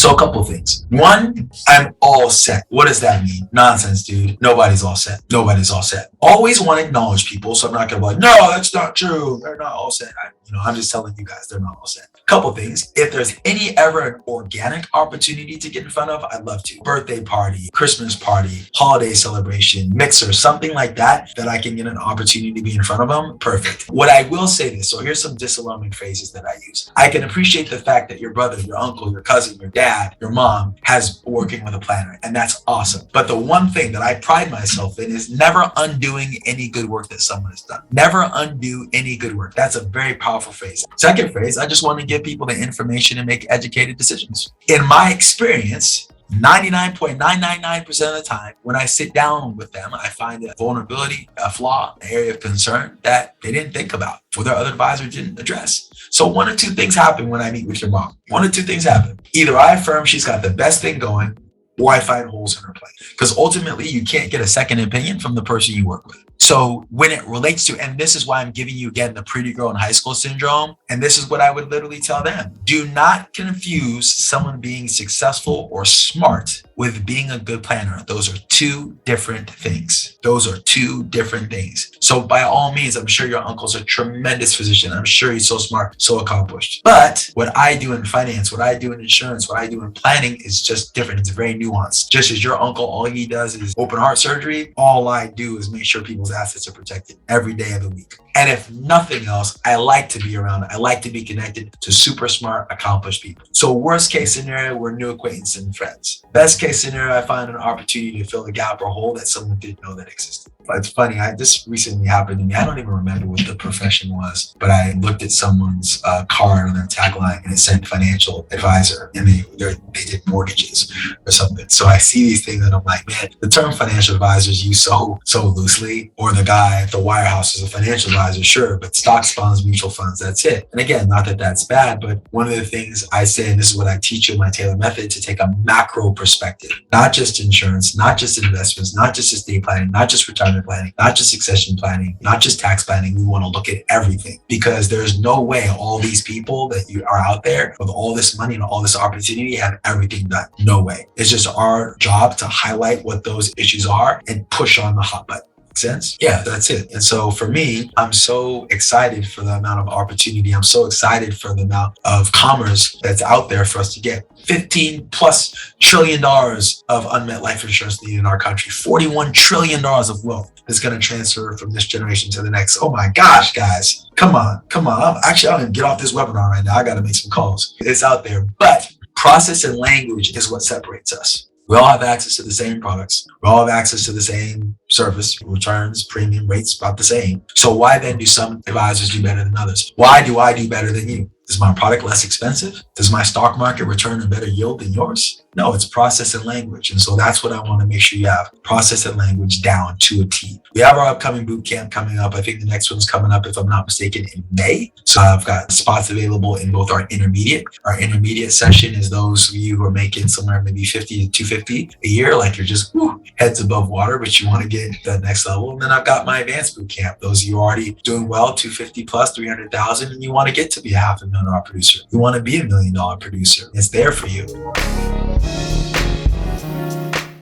So a couple of things. One, I'm all set. What does that mean? Nonsense, dude. Nobody's all set. Nobody's all set. Always want to acknowledge people, so I'm not going to be like, no, that's not true. They're not all set. I'm just telling you guys, they're not all set. Couple things. If there's ever an organic opportunity to get in front of, I'd love to. Birthday party, Christmas party, holiday celebration, mixer, something like that I can get an opportunity to be in front of them, perfect. What I will say this, so here's some disalarming phrases that I use. I can appreciate the fact that your brother, your uncle, your cousin, your dad, your mom has working with a planner, and that's awesome. But the one thing that I pride myself in is never undoing any good work that someone has done. Never undo any good work. That's a very powerful phrase. Second phrase, I just want to give people the information and make educated decisions. In my experience, 99.999% of the time, when I sit down with them, I find a vulnerability, a flaw, an area of concern that they didn't think about or their other advisor didn't address. So one of two things happen when I meet with your mom. One of two things happen. Either I affirm she's got the best thing going, or I find holes in her plate. Because ultimately, you can't get a second opinion from the person you work with. So when it relates to, and this is why I'm giving you again the pretty girl in high school syndrome, and this is what I would literally tell them. Do not confuse someone being successful or smart with being a good planner. Those are two different things. Those are two different things. So by all means, I'm sure your uncle's a tremendous physician. I'm sure he's so smart, so accomplished. But what I do in finance, what I do in insurance, what I do in planning is just different. It's very nuanced. Just as your uncle, all he does is open heart surgery, all I do is make sure people's assets are protected every day of the week. And if nothing else, I like to be around. I like to be connected to super smart, accomplished people. So worst case scenario, we're new acquaintances and friends. Best case scenario, I find an opportunity to fill a gap or hole that someone didn't know that existed. It's funny, this recently happened to me. I don't even remember what the profession was, but I looked at someone's card on their tagline and it said financial advisor, and they did mortgages or something. So I see these things and I'm like, man, the term financial advisor is used so loosely. Or the guy at the wirehouse is a financial advisor, sure, but stocks, bonds, mutual funds, that's it. And again, not that that's bad, but one of the things I say, and this is what I teach you in my Taylor method, to take a macro perspective, not just insurance, not just investments, not just estate planning, not just retirement planning, not just succession planning, not just tax planning. We want to look at everything, because there's no way all these people that you are out there with all this money and all this opportunity have everything done. No way. It's just our job to highlight what those issues are and push on the hot button. Make sense? Yeah, that's it. And so for me, I'm so excited for the amount of opportunity. I'm so excited for the amount of commerce that's out there for us to get. $15+ trillion of unmet life insurance needed in our country. $41 trillion of wealth is going to transfer from this generation to the next. Oh my gosh, guys. Come on. I'm going to get off this webinar right now. I got to make some calls. It's out there. But process and language is what separates us. We all have access to the same products. We all have access to the same service, returns, premium rates, about the same. So why then do some advisors do better than others? Why do I do better than you? Is my product less expensive? Does my stock market return a better yield than yours? No, it's process and language. And so that's what I want to make sure you have. Process and language down to a T. We have our upcoming boot camp coming up. I think the next one's coming up, if I'm not mistaken, in May. So I've got spots available in both our intermediate. Our intermediate session is those of you who are making somewhere maybe 50 to 250 a year, like you're just heads above water, but you want to get to the next level. And then I've got my advanced boot camp. Those of you already doing well, 250 plus, 300,000, and you want to get to be a $500,000 producer. You want to be $1 million producer. It's there for you.